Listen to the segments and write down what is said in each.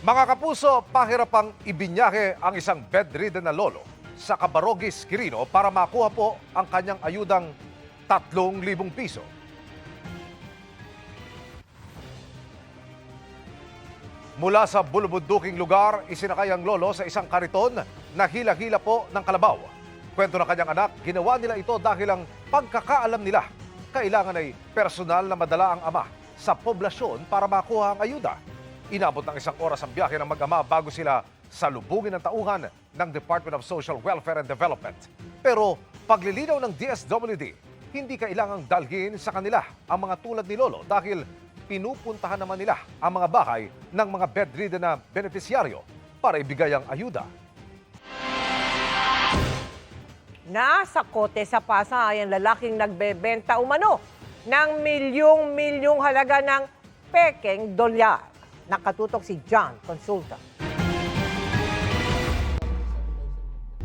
Mga kapuso, pahirapang ibinyahe ang isang bedridden na lolo sa Cabarogis, Quirino para makuha po ang kanyang ayudang 3,000 piso. Mula sa bulubunduking lugar, isinakay ang lolo sa isang kariton na hila-hila po ng kalabaw. Kwento ng kanyang anak, ginawa nila ito dahil ang pagkakaalam nila, kailangan ay personal na madala ang ama sa poblasyon para makuha ang ayuda. Inabot ng isang oras ang biyahe ng mag-ama bago sila salubungin ng tauhan ng Department of Social Welfare and Development. Pero paglilinaw ng DSWD, hindi kailangang dalhin sa kanila ang mga tulad ni Lolo dahil pinupuntahan naman nila ang mga bahay ng mga bedridden na benepisyaryo para ibigay ang ayuda. Nasa kote sa Pasay ang lalaking nagbebenta umano ng milyong-milyong halaga ng pekeng dolyar. Nakatutok si John Consulta.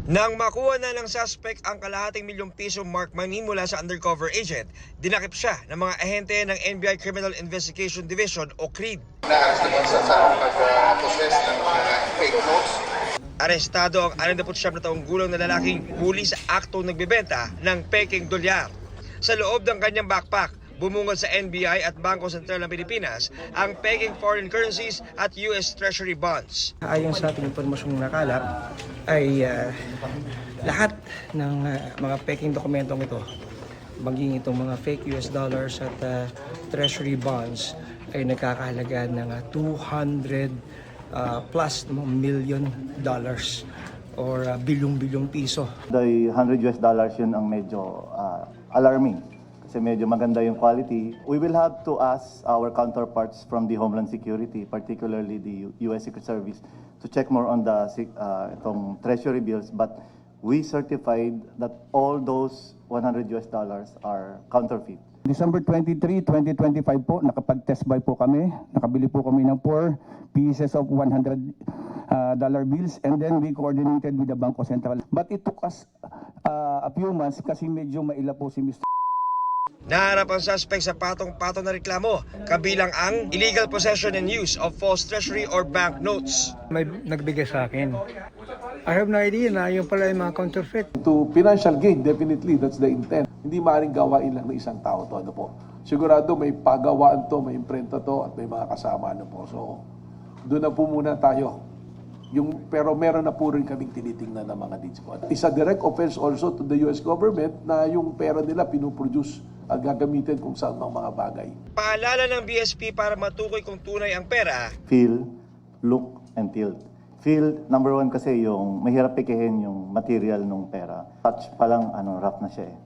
Nang makuha na ng suspect ang kalahating milyong piso mark money mula sa undercover agent, dinakip siya ng mga ahente ng NBI Criminal Investigation Division o CRID. Na-arrest naman sa pag-possess ng mga fake notes. Arestado ang 69 na taong gulang na lalaking huli sa aktong nagbebenta ng pekeng dolyar. Sa loob ng kanyang backpack, bumungad sa NBI at Bangko Sentral ng Pilipinas ang peking foreign currencies at US Treasury bonds. Ayon sa ating impormasyong nakalap ay lahat ng mga peking dokumentong ito, maging itong mga fake US dollars at Treasury bonds ay nagkakahalaga ng 200 plus million dollars or bilyong-bilyong piso. The 100 US dollars yun ang medyo alarming. Kasi medyo maganda yung quality. We will have to ask our counterparts from the Homeland Security, particularly the U.S. Secret Service, to check more on the itong treasury bills. But we certified that all those 100 US dollars are counterfeit. December 23, 2025 po, nakapag-test buy po kami. Nakabili po kami ng 4 pieces of 100 dollar bills and then we coordinated with the Bangko Sentral. But it took us a few months kasi medyo maila po si Mr. Naharap ang suspect sa patong-patong na reklamo, kabilang ang illegal possession and use of false treasury or bank notes. May nagbigay sa akin. I have no idea na yung pala yung mga counterfeit. To financial gain, definitely, that's the intent. Hindi maaaring gawain lang ng isang tao to. Ano po? Sigurado may pagawaan to, may imprenta to, at may mga kasama ano po. So, doon na po muna tayo. Pero meron na po rin kaming tinitingnan ng mga deeds po. It's a direct offense also to the US government na yung pera nila pinuproduce at gagamitin kung saan mga bagay. Paalala ng BSP para matukoy kung tunay ang pera. Feel, look, and tilt. Feel, number one kasi yung mahirap pikihin yung material ng pera. Touch pa lang, rough na siya eh.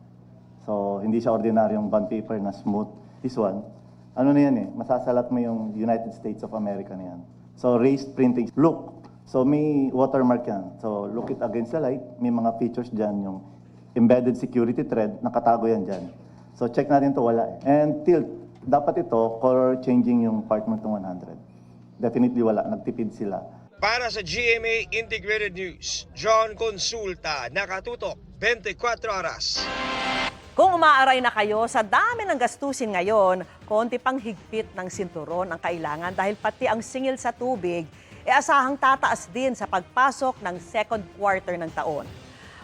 So, hindi siya ordinaryong bond paper na smooth. This one, ano na yan eh, masasalat mo yung United States of America na yan. So, raised printing. Look, so may watermark yan. So, look it against the light. May mga features dyan, yung embedded security thread, nakatago yan dyan. So, check natin to wala eh. And tilt, dapat ito, color changing yung part mo itong 100. Definitely wala, nagtipid sila. Para sa GMA Integrated News, John Consulta, nakatutok 24 oras. Kung umaaray na kayo sa dami ng gastusin ngayon, konti pang higpit ng sinturon ang kailangan dahil pati ang singil sa tubig asahang tataas din sa pagpasok ng second quarter ng taon.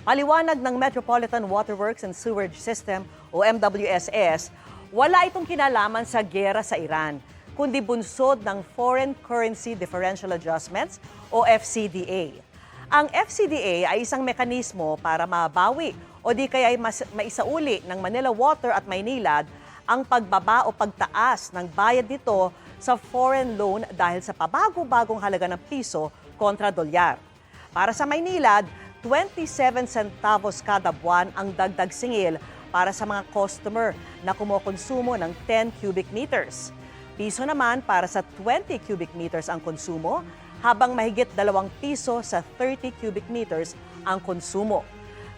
Paliwanag ng Metropolitan Waterworks and Sewerage System o MWSS, wala itong kinalaman sa giyera sa Iran, kundi bunsod ng Foreign Currency Differential Adjustments o FCDA. Ang FCDA ay isang mekanismo para mabawi o di kaya ay maisauli ng Manila Water at Maynilad ang pagbaba o pagtaas ng bayad nito sa foreign loan dahil sa pabago-bagong halaga ng piso kontra dolyar. Para sa Maynilad, 27 centavos kada buwan ang dagdag singil para sa mga customer na kumokonsumo ng 10 cubic meters. Piso naman para sa 20 cubic meters ang konsumo, habang mahigit 2 piso sa 30 cubic meters ang konsumo.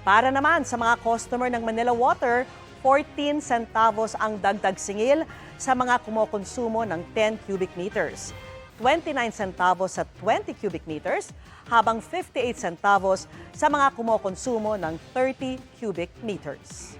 Para naman sa mga customer ng Manila Water, 14 centavos ang dagdag singil sa mga kumokonsumo ng 10 cubic meters. 29 centavos sa 20 cubic meters, habang 58 centavos sa mga kumokonsumo ng 30 cubic meters.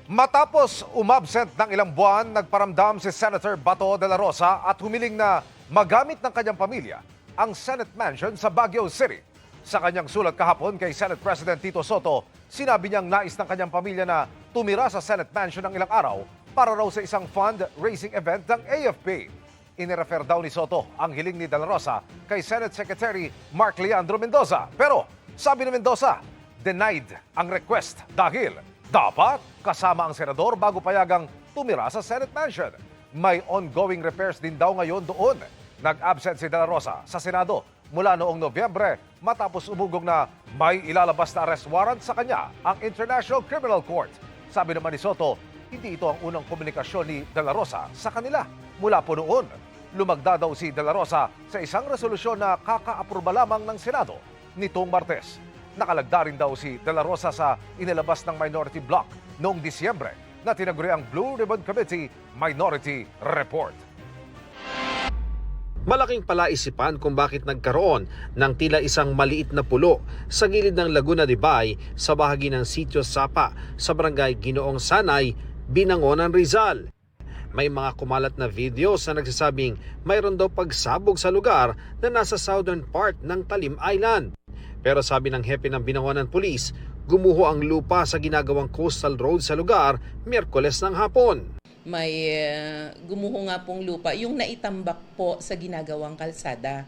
Matapos umabsent ng ilang buwan, nagparamdam si Senator Bato de la Rosa at humiling na magamit ng kanyang pamilya ang Senate Mansion sa Baguio City. Sa kanyang sulat kahapon kay Senate President Tito Soto, sinabi niyang nais ng kanyang pamilya na tumira sa Senate Mansion ng ilang araw para raw sa isang fundraising event ng AFP. Inirefer daw ni Soto ang hiling ni De La Rosa kay Senate Secretary Mark Leandro Mendoza. Pero sabi ni Mendoza, denied ang request dahil dapat kasama ang senador bago payagang tumira sa Senate Mansion. May ongoing repairs din daw ngayon doon. Nag-absent si De La Rosa sa Senado mula noong Nobyembre matapos umugong na may ilalabas na arrest warrant sa kanya ang International Criminal Court. Sabi naman ni Soto, hindi ito ang unang komunikasyon ni De La Rosa sa kanila. Mula po noon, lumagda daw si De La Rosa sa isang resolusyon na kaka-aproba lamang ng Senado nitong Martes. Nakalagda rin daw si De La Rosa sa inilabas ng Minority Bloc noong Disyembre na tinaguriang Blue Ribbon Committee Minority Report. Malaking palaisipan kung bakit nagkaroon ng tila isang maliit na pulo sa gilid ng Laguna de Bay sa bahagi ng Sitio Sapa sa barangay Ginoong Sanay, Binangonan, Rizal. May mga kumalat na videos na nagsasabing mayroon daw pagsabog sa lugar na nasa southern part ng Talim Island. Pero sabi ng hepe ng Binangonan Police, gumuho ang lupa sa ginagawang coastal road sa lugar Miyerkules ng hapon. May gumuho nga pong lupa, yung naitambak po sa ginagawang kalsada.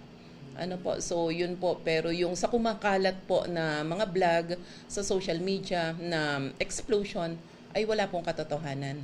Ano po, so yun po, pero yung sa kumakalat po na mga vlog sa social media na explosion ay wala pong katotohanan.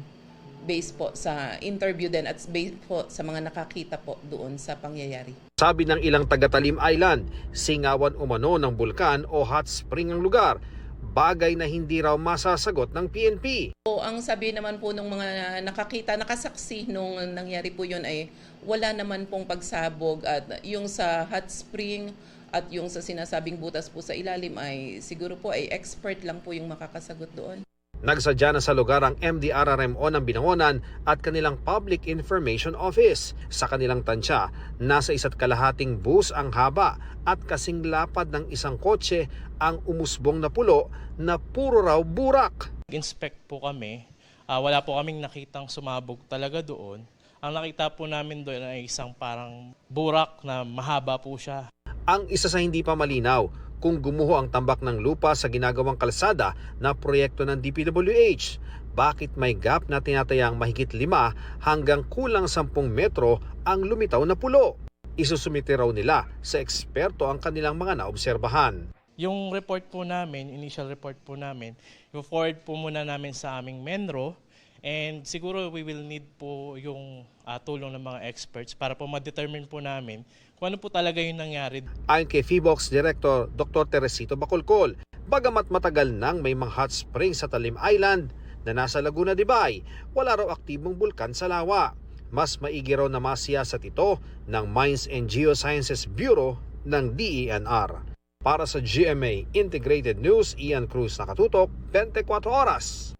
Based po sa interview din at based po sa mga nakakita po doon sa pangyayari. Sabi ng ilang taga-Talim Island, singawan umano ng bulkan o hot spring ang lugar, bagay na hindi raw masasagot ng PNP. So, ang sabi naman po ng mga nakakita, nakasaksi nung nangyari po yun ay wala naman pong pagsabog at yung sa hot spring at yung sa sinasabing butas po sa ilalim ay siguro po ay expert lang po yung makakasagot doon. Nagsadya na sa lugar ang MDRRMO ng Binangonan at kanilang Public Information Office. Sa kanilang tansya, nasa 1.5 bus ang haba at kasing lapad ng isang kotse ang umusbong na pulo na puro raw burak. Inspect po kami, wala po kaming nakitang sumabog talaga doon. Ang nakita po namin doon ay isang parang burak na mahaba po siya. Ang isa sa hindi pa malinaw, kung gumuho ang tambak ng lupa sa ginagawang kalsada na proyekto ng DPWH. Bakit may gap na tinatayang mahigit 5 hanggang kulang 10 metro ang lumitaw na pulo? Isusumite raw nila sa eksperto ang kanilang mga naobserbahan. Yung report po namin, initial report po namin, i-forward po muna namin sa aming Menro and siguro we will need po yung tulong ng mga experts para po ma-determine po namin kung ano po talaga yung nangyari. Ayon kay FIVOX Director Dr. Teresito Bacolcol, bagamat matagal nang may mga hot spring sa Talim Island na nasa Laguna de Bay, wala raw aktibong bulkan sa lawa. Mas maigi raw na masiyasat ito ng Mines and Geosciences Bureau ng DENR. Para sa GMA Integrated News, Ian Cruz, nakatutok 24 oras.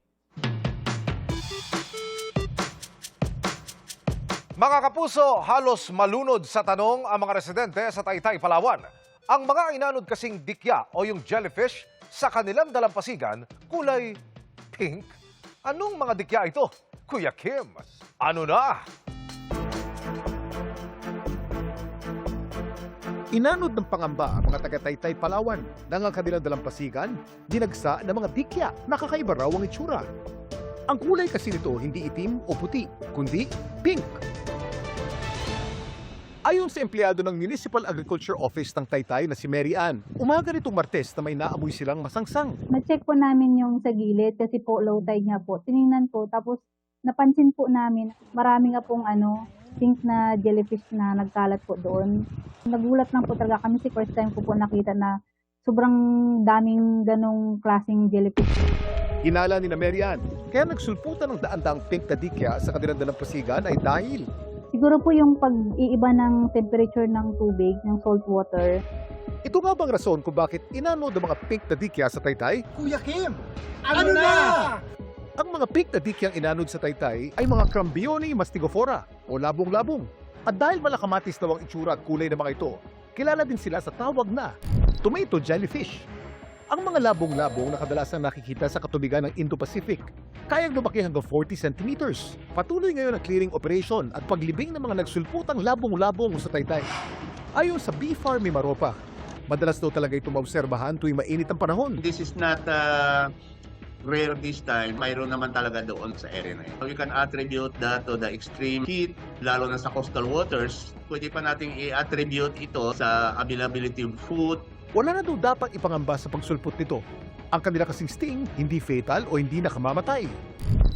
Mga kapuso, halos malunod sa tanong ang mga residente sa Taytay, Palawan. Ang mga inanod kasing dikya o yung jellyfish sa kanilang dalampasigan, kulay pink. Anong mga dikya ito? Kuya Kim, ano na? Inanod ng pangamba ang mga taga-Taytay, Palawan nang ang kanilang dalampasigan dinagsa ng mga dikya na kakaiba raw ang itsura. Ang kulay kasi nito hindi itim o puti, kundi pink. Ayon sa empleyado ng Municipal Agriculture Office ng Taytay na si Mary Ann, umaga nitong Martes na may naamoy silang masangsang. Na-check po namin yung sa gilid kasi po low tide nga po. Tinignan po tapos napansin po namin marami nga pong pink na jellyfish na nagkalat po doon. Nagulat lang po talaga kami kasi first time ko po nakita na sobrang daming ganong klaseng jellyfish. Hinala ni na Mary Ann, kaya nagsulputan ng daan-daang pink na dikya sa kanilang dalampasigan ay dahil siguro po yung pag-iiba ng temperature ng tubig, ng salt water. Ito nga bang rason kung bakit inanod ang mga pink na dikya sa Taytay? Kuya Kim, ano na? Ang mga pink na dikyang inanod sa Taytay ay mga Crambione mastigophora o labong-labong. At dahil malakamatis daw ang itsura at kulay ng mga ito, kilala din sila sa tawag na tomato jellyfish. Ang mga labong-labong na kadalasang nakikita sa katubigan ng Indo-Pacific kayang lumaki hanggang 40 centimeters. Patuloy ngayon ang clearing operation at paglibing ng mga nagsulputang labong-labong sa Taytay. Ayon sa Bee Farm Mimaropa, madalas daw talaga ito maobserbahan tuwing mainit ang panahon. This is not rare this time. Mayroon naman talaga doon sa area na yun. You can attribute that to the extreme heat, lalo na sa coastal waters. Pwede pa nating i-attribute ito sa availability of food. Wala na daw dapat ipangamba sa pagsulpot nito. Ang kanila kasing sting, hindi fatal o hindi nakamamatay.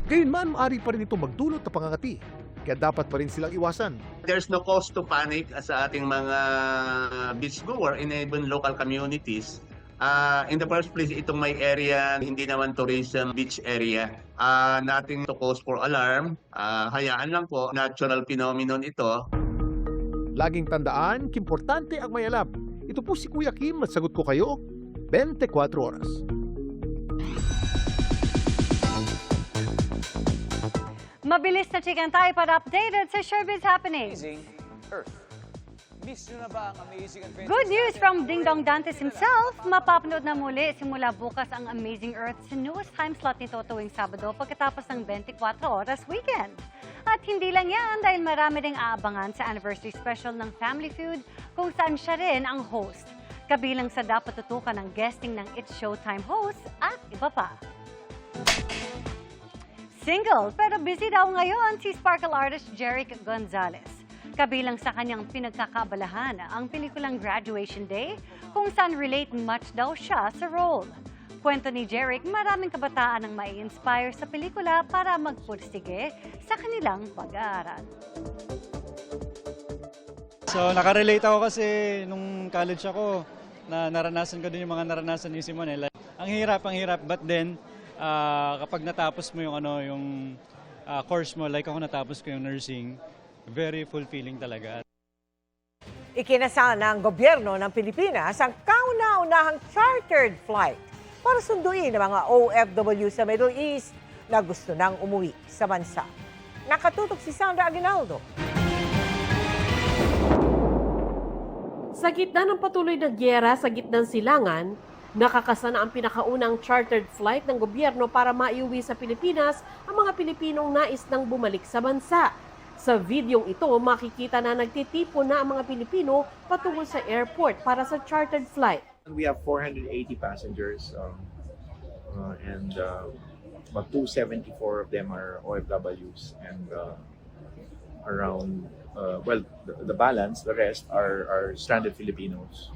Gayunman, maaari pa rin ito magdulot na pangangati. Kaya dapat pa rin silang iwasan. There's no cause to panic sa ating mga beachgoer and even local communities. In the first place, itong may area, hindi naman tourism beach area. Nothing to cause for alarm. Hayaan lang po, natural phenomenon ito. Laging tandaan, importante ang may alam. Ito po si Kuya Kim at sagot ko kayo, 24 oras. Mabilis na chicken tayo para updated sa Showbiz Happenings. Miss nyo na ba ang Amazing Adventure? Good news from Ding Dong Dantes himself. Mapapanood na muli simula bukas ang Amazing Earth sa newest time slot nito tuwing Sabado pagkatapos ng 24 oras weekend. At hindi lang yan dahil marami ring aabangan sa anniversary special ng Family Feud kung saan siya rin ang host. Kabilang sa dapat tutukan ng guesting ng It's Showtime host at iba pa. Single pero busy daw ngayon si Sparkle artist Jeric Gonzalez. Kabilang sa kanyang pinagkakaabalahan ang pelikulang Graduation Day kung saan relate much daw siya sa role. Kwento ni Jeric, maraming kabataan ang mai-inspire sa pelikula para magpursige sa kanilang pag-aaral. So nakarelate ako kasi nung college ako, na naranasan ko din yung mga naranasan ni Simone. Like, ang hirap, but then kapag natapos mo yung course mo, like ako natapos ko yung nursing, very fulfilling talaga. Ikinasal ng gobyerno ng Pilipinas ang kauna-unahang chartered flight para sunduin ang mga OFW sa Middle East na gusto nang umuwi sa bansa. Nakatutok si Sandra Aguinaldo. Sa gitna ng patuloy na gyera sa gitnang silangan, nakakasana ang pinakaunang chartered flight ng gobyerno para maiuwi sa Pilipinas ang mga Pilipinong nais nang bumalik sa bansa. Sa videong ito, makikita na nagtitipon na ang mga Pilipino patungo sa airport para sa chartered flight. We have 480 passengers and about 274 of them are OFWs and around, the balance, the rest are stranded Filipinos.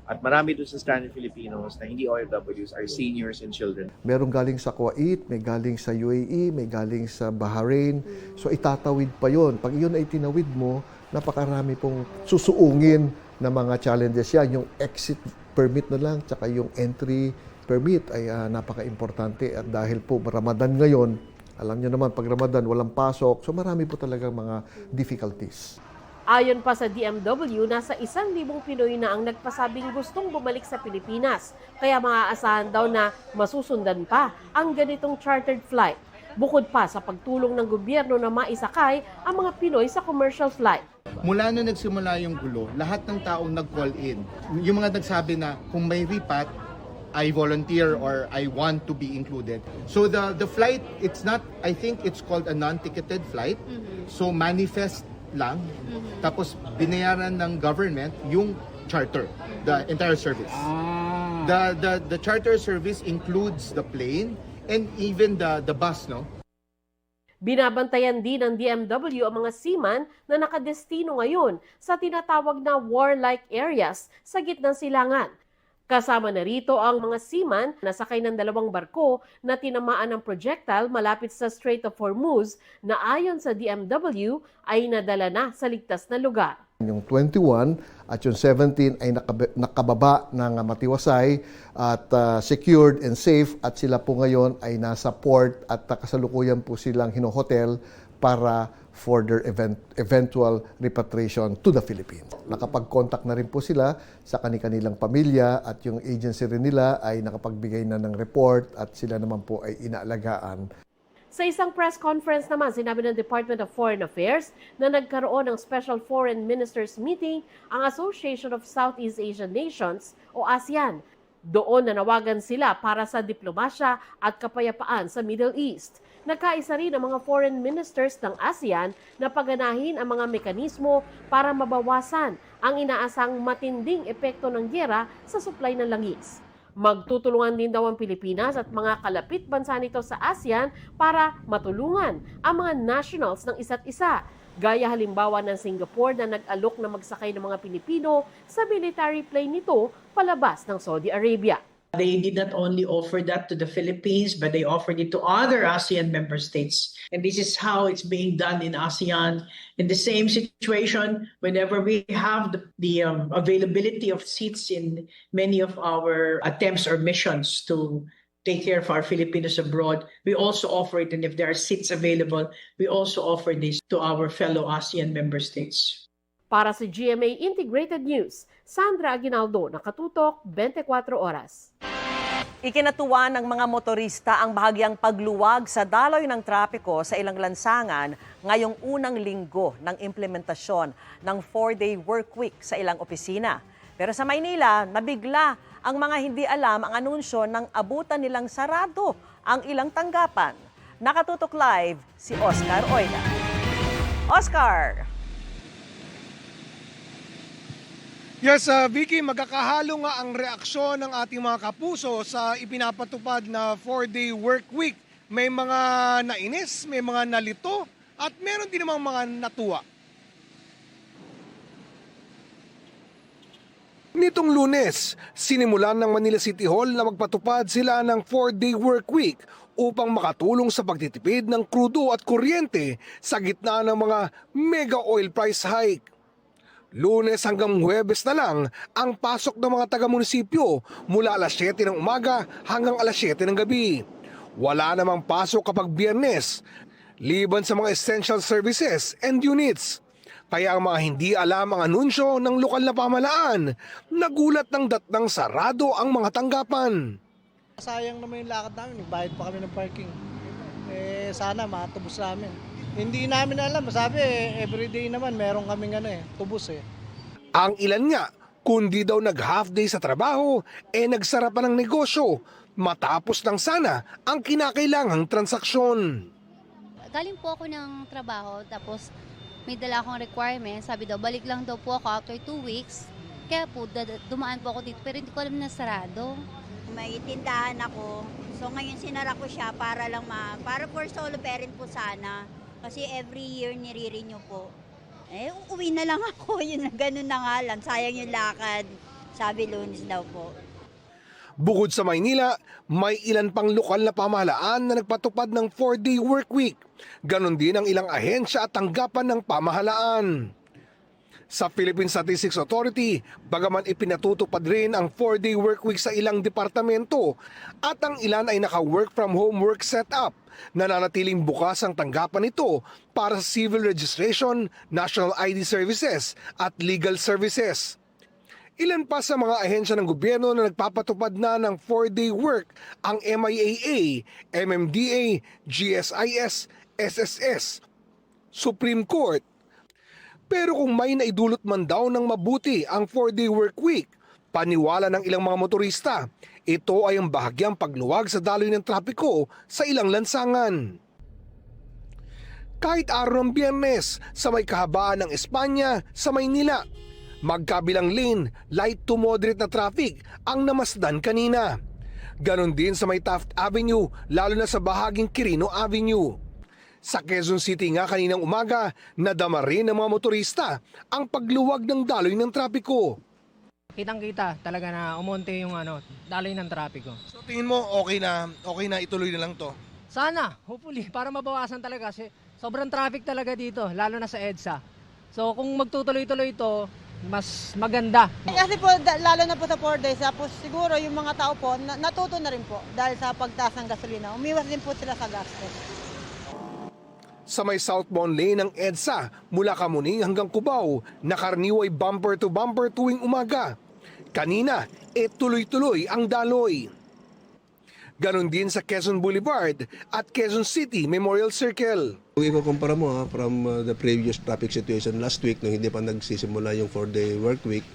At marami doon sa stranded Filipinos na hindi OFWs are seniors and children. Merong galing sa Kuwait, may galing sa UAE, may galing sa Bahrain. So itatawid pa yon. Pag iyon ay tinawid mo, napakarami pong susuungin na mga challenges yan. Yung exit permit na lang, tsaka yung entry permit ay napaka-importante. At dahil po Ramadan ngayon, alam niyo naman, pag Ramadan, walang pasok. So marami po talaga mga difficulties. Ayon pa sa DMW, nasa 1,000 Pinoy na ang nagpasabing gustong bumalik sa Pilipinas. Kaya maaasahan daw na masusundan pa ang ganitong chartered flight. Bukod pa sa pagtulong ng gobyerno na maisakay ang mga Pinoy sa commercial flight. Mula na nagsimula yung gulo, lahat ng taong nag-call in. Yung mga nagsabi na kung may repat, I volunteer or I want to be included. So the flight, it's not, I think it's called a non-ticketed flight. So manifest lang, tapos binayaran ng government yung charter, the entire service. The charter service includes the plane and even the bus, no? Binabantayan din ng DMW ang mga seaman na nakadestino ngayon sa tinatawag na warlike areas sa gitnang silangan. Kasama na rito ang mga seaman na sakay ng 2 barko na tinamaan ng projectile malapit sa Strait of Hormuz na ayon sa DMW ay nadala na sa ligtas na lugar. Yung 21 at yung 17 ay nakababa ng matiwasay at secured and safe at sila po ngayon ay nasa port at kasalukuyan po silang hinohotel para for their eventual repatriation to the Philippines. Nakapag-contact na rin po sila sa kanilang pamilya at yung agency rin nila ay nakapagbigay na ng report at sila naman po ay inaalagaan. Sa isang press conference naman, sinabi ng Department of Foreign Affairs na nagkaroon ng Special Foreign Ministers Meeting ang Association of Southeast Asian Nations o ASEAN. Doon nanawagan sila para sa diplomasya at kapayapaan sa Middle East. Nagkaisa rin ang mga foreign ministers ng ASEAN na paganahin ang mga mekanismo para mabawasan ang inaasang matinding epekto ng giyera sa supply ng langis. Magtutulungan din daw ang Pilipinas at mga kalapit bansa nito sa ASEAN para matulungan ang mga nationals ng isa't isa. Gaya halimbawa ng Singapore na nag-alok na magsakay ng mga Pilipino sa military plane nito palabas ng Saudi Arabia. They did not only offer that to the Philippines, but they offered it to other ASEAN member states. And this is how it's being done in ASEAN. In the same situation, whenever we have the availability of seats in many of our attempts or missions to take care of our Filipinos abroad, we also offer it. And if there are seats available, we also offer this to our fellow ASEAN member states. Para sa GMA Integrated News, Sandra Aguinaldo, Nakatutok, 24 Oras. Ikinatuwa ng mga motorista ang bahagyang pagluwag sa daloy ng trapiko sa ilang lansangan ngayong unang linggo ng implementasyon ng 4-day work week sa ilang opisina. Pero sa Maynila, nabigla ang mga hindi alam ang anunsyo ng abutan nilang sarado ang ilang tanggapan. Nakatutok live si Oscar Oida. Oscar! Yes, Vicky, magkakahalo nga ang reaksyon ng ating mga kapuso sa ipinapatupad na 4-day work week. May mga nainis, may mga nalito, at meron din namang mga natuwa. Nitong Lunes, sinimulan ng Manila City Hall na magpatupad sila ng 4-day work week upang makatulong sa pagtitipid ng krudo at kuryente sa gitna ng mga mega oil price hike. Lunes hanggang Huwebes na lang ang pasok ng mga taga-munisipyo mula alas 7 ng umaga hanggang alas 7 ng gabi. Wala namang pasok kapag Biyernes, liban sa mga essential services and units. Kaya ang mga hindi alam ang anunsyo ng lokal na pamahalaan, nagulat ng datnang sarado ang mga tanggapan. Sayang naman yung lakad namin, nagbayad pa kami ng parking. Sana matubos namin. Hindi namin alam, sabi everyday naman meron kaming tubos . Ang ilan nga, kundi daw nag-half day sa trabaho, nagsara pa ng negosyo, matapos lang sana ang kinakailangang transaksyon. Galing po ako ng trabaho, tapos may dala akong requirement, sabi daw balik lang daw po ako after 2 weeks. Kaya po dumaan po ako dito, pero hindi ko alam na sarado. May tindahan ako, so ngayon sinara ko siya para para for solo parent po sana. Kasi every year nire-renew po. Uuwi na lang ako. Ganun na nga lang. Sayang yung lakad. Sabi Lunes daw po. Bukod sa Maynila, may ilan pang lokal na pamahalaan na nagpatupad ng 4-day work week. Ganon din ang ilang ahensya at tanggapan ng pamahalaan. Sa Philippine Statistics Authority, bagaman ipinatutupad rin ang 4-day work week sa ilang departamento at ang ilan ay naka-work from home work setup, nananatiling bukas ang tanggapan nito para sa civil registration, national ID services at legal services. Ilan pa sa mga ahensya ng gobyerno na nagpapatupad na ng 4-day work ang MIAA, MMDA, GSIS, SSS, Supreme Court. Pero kung may naidulot man daw ng mabuti ang 4-day work week, paniwala ng ilang mga motorista, ito ay ang bahagyang pagluwag sa daloy ng trapiko sa ilang lansangan. Kahit araw ng Biyernes, sa may kahabaan ng Espanya sa Maynila, magkabilang lane, light to moderate na traffic ang namasdan kanina. Ganon din sa may Taft Avenue, lalo na sa bahaging Quirino Avenue. Sa Quezon City nga kaninang umaga, nadama rin ng mga motorista ang pagluwag ng daloy ng trapiko. Kitang-kita talaga na umonte yung daloy ng trapiko. So tingin mo okay na ituloy na lang to? Sana, hopefully, para mabawasan talaga kasi sobrang traffic talaga dito, lalo na sa EDSA. So kung magtutuloy-tuloy ito, mas maganda. Kasi po, lalo na po sa 4 days, tapos siguro yung mga tao po, natuto na rin po dahil sa pagtaas ng gasolina. Umiwas din po sila sa gastos. Sa may southbound lane ng EDSA, mula Kamuning hanggang Cubao, nakaraniway bumper to bumper tuwing umaga. Kanina, tuloy-tuloy ang daloy. Ganon din sa Quezon Boulevard at Quezon City Memorial Circle. Kung ikukumpara mo from the previous traffic situation last week, nung hindi pa nagsisimula yung 4-day work week,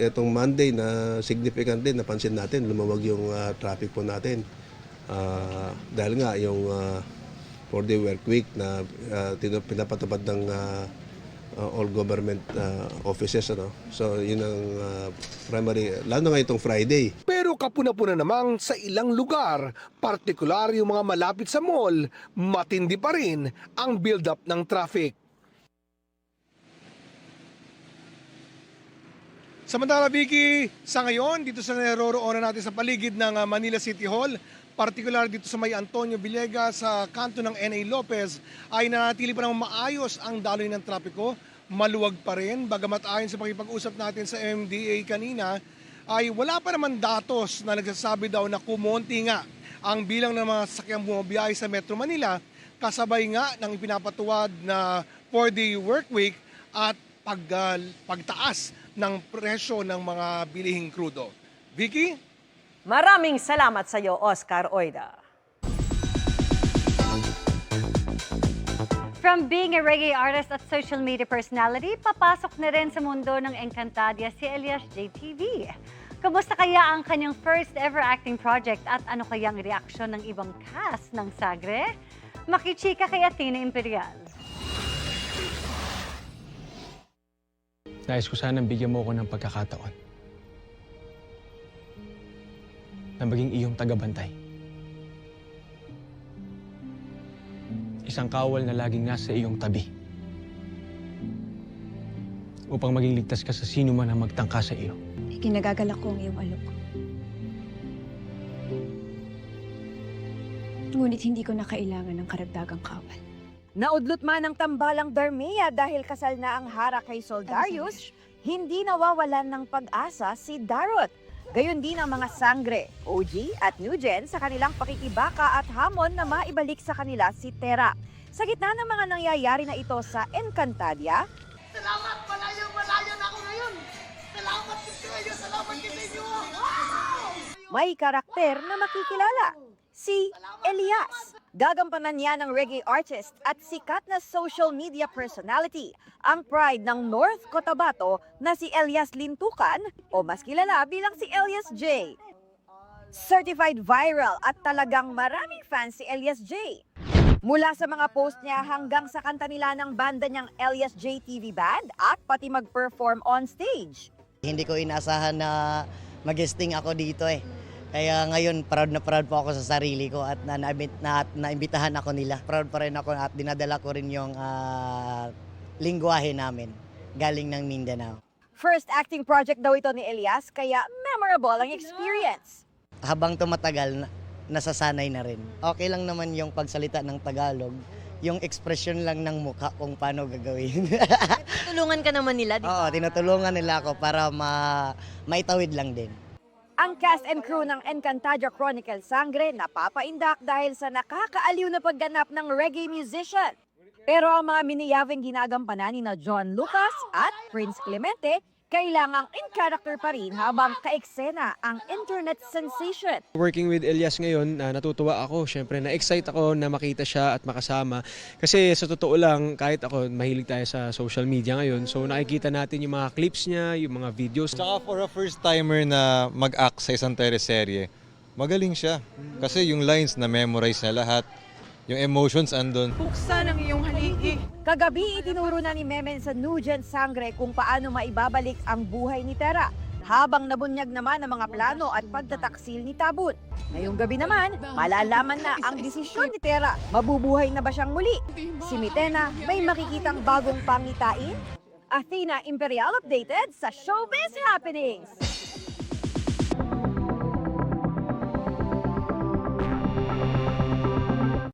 Itong Monday na significant din, napansin natin, lumawag yung traffic po natin. Dahil nga yung 4-day work week na pinapatupad ng all government offices. So yun ang primary, lalo na itong Friday. Pero kapuna-puna namang sa ilang lugar, partikular yung mga malapit sa mall, matindi pa rin ang build-up ng traffic. Samantala, Vicky, sa ngayon, dito sa naroroonan natin sa paligid ng Manila City Hall, partikular dito sa may Antonio Villegas sa kanto ng N.A. Lopez, ay nanatili pa naman maayos ang daloy ng trapiko. Maluwag pa rin, bagamat ayon sa pakipag-usap natin sa MMDA kanina, ay wala pa naman datos na nagsasabi daw na kumonti nga ang bilang ng mga sasakyang bumabiyahe sa Metro Manila, kasabay nga ng ipinapatuwad na 4-day work week at pagtaas ng presyo ng mga bilihing krudo. Vicky? Maraming salamat sa iyo, Oscar Oida. From being a reggae artist at social media personality, papasok na rin sa mundo ng Encantadia si Elias JTV. Kamusta kaya ang kanyang first ever acting project at ano kaya ang reaksyon ng ibang cast ng Sagre? Makichika kay Athena Imperial. Nais ko sanang bigyan mo ko ng pagkakataon na maging iyong tagabantay. Isang kawal na laging nasa iyong tabi upang maging ligtas ka sa sino man ang magtangka sa iyo. Kinagagalak ko ang iyong alok. Ngunit hindi ko na kailangan ng karagdagang kawal. Naudlot man ang tambalang Darmea dahil kasal na ang hara kay Sol Darius, hindi nawawalan ng pag-asa si Darot. Gayon din ang mga Sangre, OG at New Gen sa kanilang pakikibaka at hamon na maibalik sa kanila si Tera. Sa gitna ng mga nangyayari na ito sa Encantadia, Salamat! Malayo na ako ngayon! Salamat din sa inyo! Salamat din sa inyo! Wow! may karakter na makikilala, si Elias. Gagampanan niya ng reggae artist at sikat na social media personality, ang pride ng North Cotabato na si Elias Lintukan o mas kilala bilang si Elias J. Certified viral at talagang maraming fans si Elias J. Mula sa mga post niya hanggang sa kanta nila ng banda niyang Elias J TV Band at pati mag-perform on stage. Hindi ko inaasahan na mag-guesting ako dito eh. Kaya ngayon proud na proud po ako sa sarili ko at naimbitahan ako nila. Proud pa rin ako at dinadala ko rin yung lingwahe namin galing ng Mindanao. First acting project daw ito ni Elias kaya memorable ang experience. Habang tumatagal, nasasanay na rin. Okay lang naman yung pagsalita ng Tagalog, yung expression lang ng mukha kung paano gagawin. Tulungan ka naman nila, di ba? Oo, tinutulungan nila ako para maitawid lang din. Ang cast and crew ng Encantadia Chronicles Sangre napapaindak dahil sa nakakaaliw na pagganap ng reggae musician. Pero ang mga miniyabing ginagampanan ni John Lucas at Prince Clemente kailangang in-character pa rin habang kaeksena ang internet sensation. Working with Elias ngayon, natutuwa ako. Siyempre, na-excite ako na makita siya at makasama. Kasi sa totoo lang, kahit ako, mahilig tayo sa social media ngayon. So nakikita natin yung mga clips niya, yung mga videos. Tsaka for a first-timer na mag-act sa isang teleserye, magaling siya. Kasi yung lines na-memorize na lahat. Yung emotions andun. Buksan ang iyong haligi. Kagabi, itinuro na ni Memen sa New Gen Sangre kung paano maibabalik ang buhay ni Tera, habang nabunyag naman ang mga plano at pagtataksil ni Tabun. Ngayong gabi naman, malalaman na ang desisyon ni Tera. Mabubuhay na ba siyang muli? Si Mitena, may makikitang bagong pangitain? Athena Imperial updated sa Showbiz Happenings!